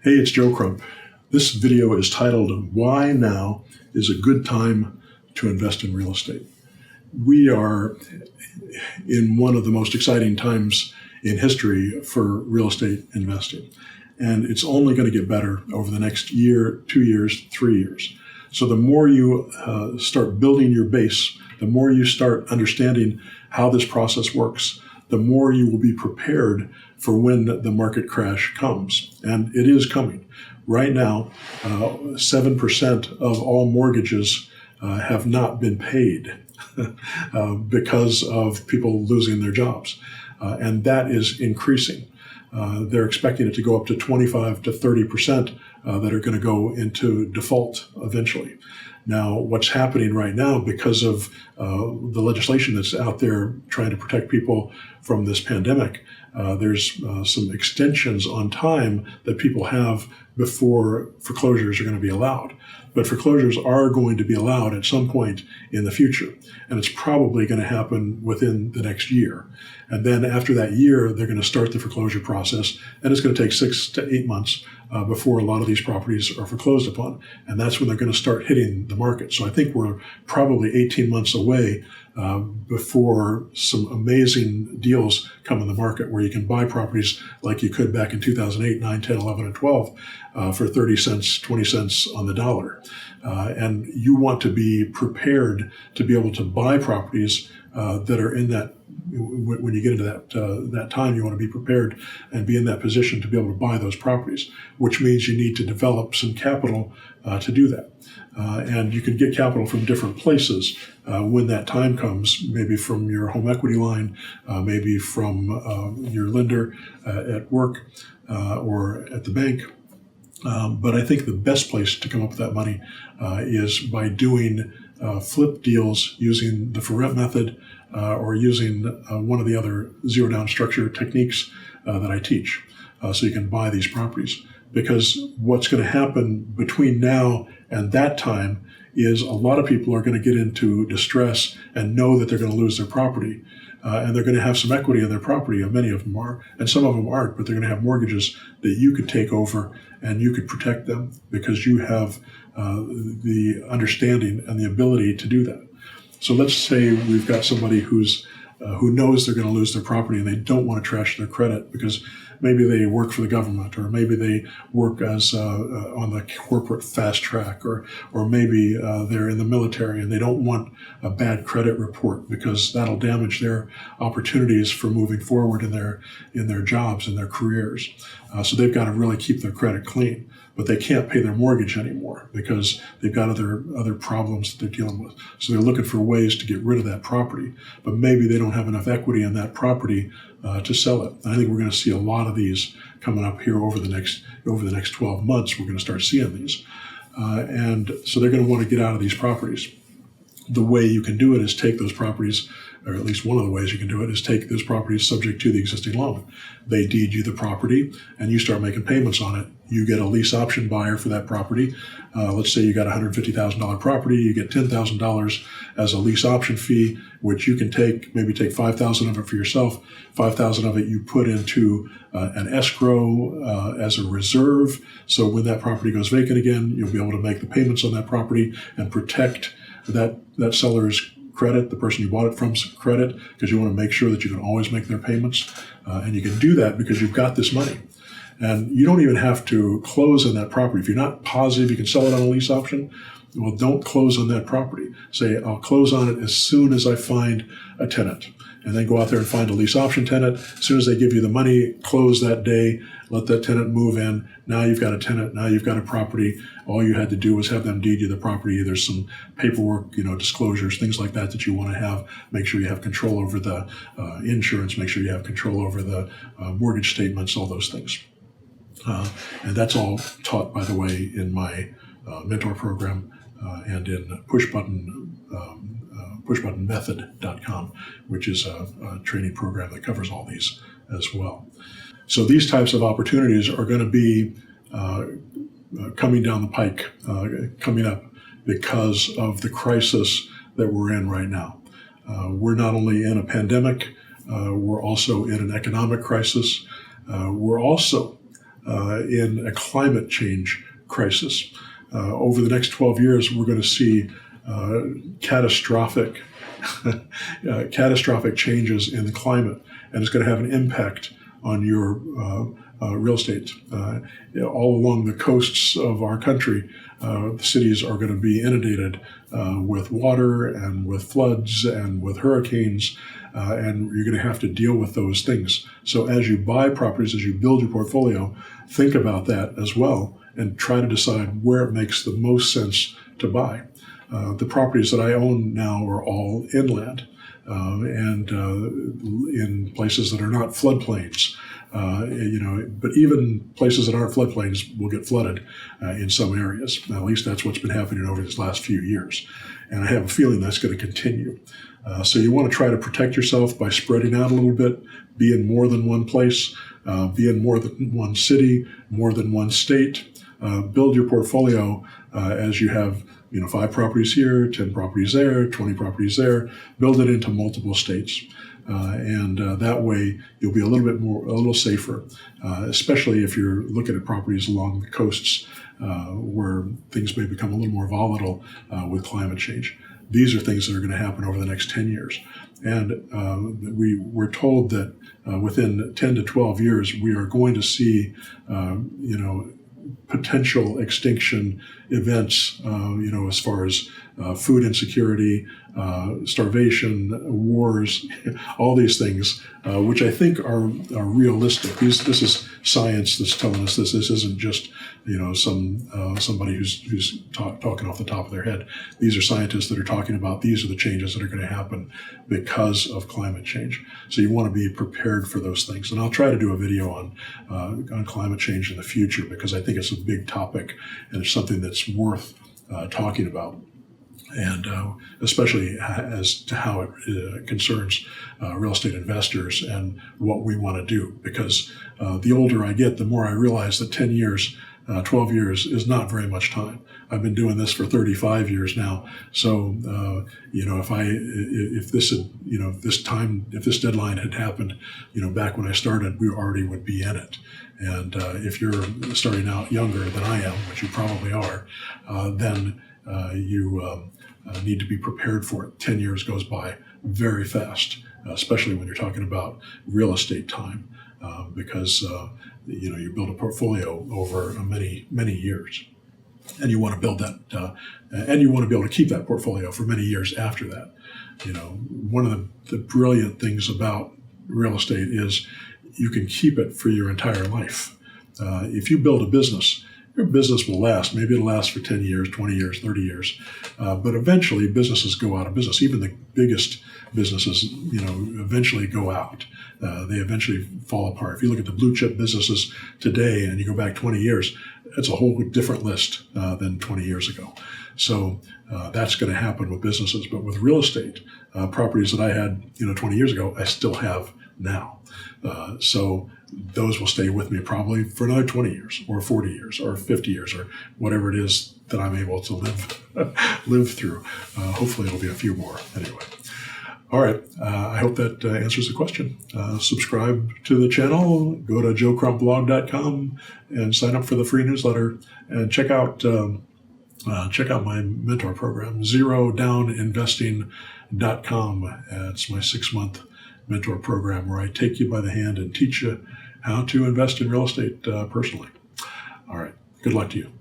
Hey, it's Joe Crump. This video is titled, Why Now is a Good Time to Invest in Real Estate. We are in one of the most exciting times in history for real estate investing. And it's only going to get better over the next year, 2 years, 3 years. So the more you start building your base, the more you start understanding how this process works, the more you will be prepared for when the market crash comes. And it is coming. Right now, 7% of all mortgages have not been paid because of people losing their jobs. And that is increasing. They're expecting it to go up to 25 to 30% that are going to go into default eventually. Now, what's happening right now because of the legislation that's out there trying to protect people from this pandemic, there's some extensions on time that people have before foreclosures are going to be allowed. But foreclosures are going to be allowed at some point in the future, and it's probably going to happen within the next year. And then after that year, they're going to start the foreclosure process, and it's going to take 6 to 8 months before a lot of these properties are foreclosed upon. And that's when they're going to start hitting the market. So I think we're probably 18 months away before some amazing deals come in the market where you can buy properties like you could back in 2008, 9, 10, 11, and 12 for 30 cents, 20 cents on the dollar. And you want to be prepared to be able to buy properties that are in that. When you get into that time, you want to be prepared and be in that position to be able to buy those properties, which means you need to develop some capital to do that. And you can get capital from different places when that time comes, maybe from your home equity line, maybe from your lender at work or at the bank. But I think the best place to come up with that money is by doing flip deals using the for rent method or using one of the other zero down structure techniques that I teach. So you can buy these properties. Because what's going to happen between now and that time is a lot of people are going to get into distress and know that they're going to lose their property. And they're going to have some equity in their property, and many of them are, and some of them aren't, but they're going to have mortgages that you could take over and you could protect them because you have the understanding and the ability to do that. So let's say we've got somebody who knows they're going to lose their property and they don't want to trash their credit because maybe they work for the government, or maybe they work as on the corporate fast track, or maybe they're in the military and they don't want a bad credit report because that'll damage their opportunities for moving forward in their jobs and their careers. So they've got to really keep their credit clean. But they can't pay their mortgage anymore because they've got other problems that they're dealing with. So they're looking for ways to get rid of that property, but maybe they don't have enough equity in that property to sell it. And I think we're going to see a lot of these coming up here over the next 12 months. We're going to start seeing these, and so they're going to want to get out of these properties. The way you can do it is take those properties, or at least one of the ways you can do it is take those properties subject to the existing loan. They deed you the property and you start making payments on it. You get a lease option buyer for that property. Let's say you got a $150,000 property, you get $10,000 as a lease option fee, which you can maybe take $5,000 of it for yourself. $5,000 of it you put into an escrow as a reserve. So when that property goes vacant again, you'll be able to make the payments on that property and protect that seller's credit, the person you bought it from's credit, because you want to make sure that you can always make their payments. And you can do that because you've got this money. And you don't even have to close on that property. If you're not positive you can sell it on a lease option, well, don't close on that property. Say, I'll close on it as soon as I find a tenant. And then go out there and find a lease option tenant. As soon as they give you the money, close that day, let that tenant move in. Now you've got a tenant, now you've got a property. All you had to do was have them deed you the property. There's some paperwork, disclosures, things like that you want to have. Make sure you have control over the insurance, make sure you have control over the mortgage statements, all those things. And that's all taught, by the way, in my mentor program and in pushbuttonmethod.com, which is a training program that covers all these as well. So these types of opportunities are going to be coming down the pike, coming up because of the crisis that we're in right now. We're not only in a pandemic, we're also in an economic crisis. We're also in a climate change crisis. Over the next 12 years, we're going to see catastrophic changes in the climate, and it's going to have an impact on your real estate. All along the coasts of our country, the cities are going to be inundated with water and with floods and with hurricanes, and you're going to have to deal with those things. So as you buy properties, as you build your portfolio, think about that as well and try to decide where it makes the most sense to buy. The properties that I own now are all inland and in places that are not floodplains. But even places that aren't floodplains will get flooded in some areas. At least that's what's been happening over these last few years. And I have a feeling that's going to continue. So you want to try to protect yourself by spreading out a little bit, be in more than one place, be in more than one city, more than one state. Build your portfolio as you have 5 properties here, 10 properties there, 20 properties there. Build it into multiple states. And that way you'll be a little safer, especially if you're looking at properties along the coasts where things may become a little more volatile with climate change. These are things that are going to happen over the next 10 years. And we're told that within 10 to 12 years, we are going to see, potential extinction events, as far as food insecurity, starvation, wars, all these things, which I think are realistic. This is science that's telling us this. This isn't just somebody who's talking off the top of their head. These are scientists that are talking about these are the changes that are going to happen because of climate change. So you want to be prepared for those things. And I'll try to do a video on climate change in the future because I think it's a big topic and it's something that's worth talking about. And especially as to how it concerns real estate investors and what we want to do. Because the older I get, the more I realize that 10 years, 12 years is not very much time. I've been doing this for 35 years now. So, if this deadline had happened, back when I started, we already would be in it. And if you're starting out younger than I am, which you probably are, then you need to be prepared for it. 10 years goes by very fast, especially when you're talking about real estate time, because you build a portfolio over many, many years. And you want to build that, and you want to be able to keep that portfolio for many years after that. One of the brilliant things about real estate is you can keep it for your entire life. If you build a business, your business will last. Maybe it'll last for 10 years, 20 years, 30 years. But eventually businesses go out of business. Even the biggest businesses, eventually go out. They eventually fall apart. If you look at the blue chip businesses today and you go back 20 years, it's a whole different list than 20 years ago. So that's going to happen with businesses. But with real estate, properties that I had, 20 years ago, I still have now. So those will stay with me probably for another 20 years or 40 years or 50 years or whatever it is that I'm able to live through. Hopefully it'll be a few more anyway. All right. I hope that answers the question. Subscribe to the channel. Go to joecrumpblog.com and sign up for the free newsletter and check out my mentor program, ZeroDownInvesting.com. It's my 6-month mentor program where I take you by the hand and teach you how to invest in real estate personally. All right. Good luck to you.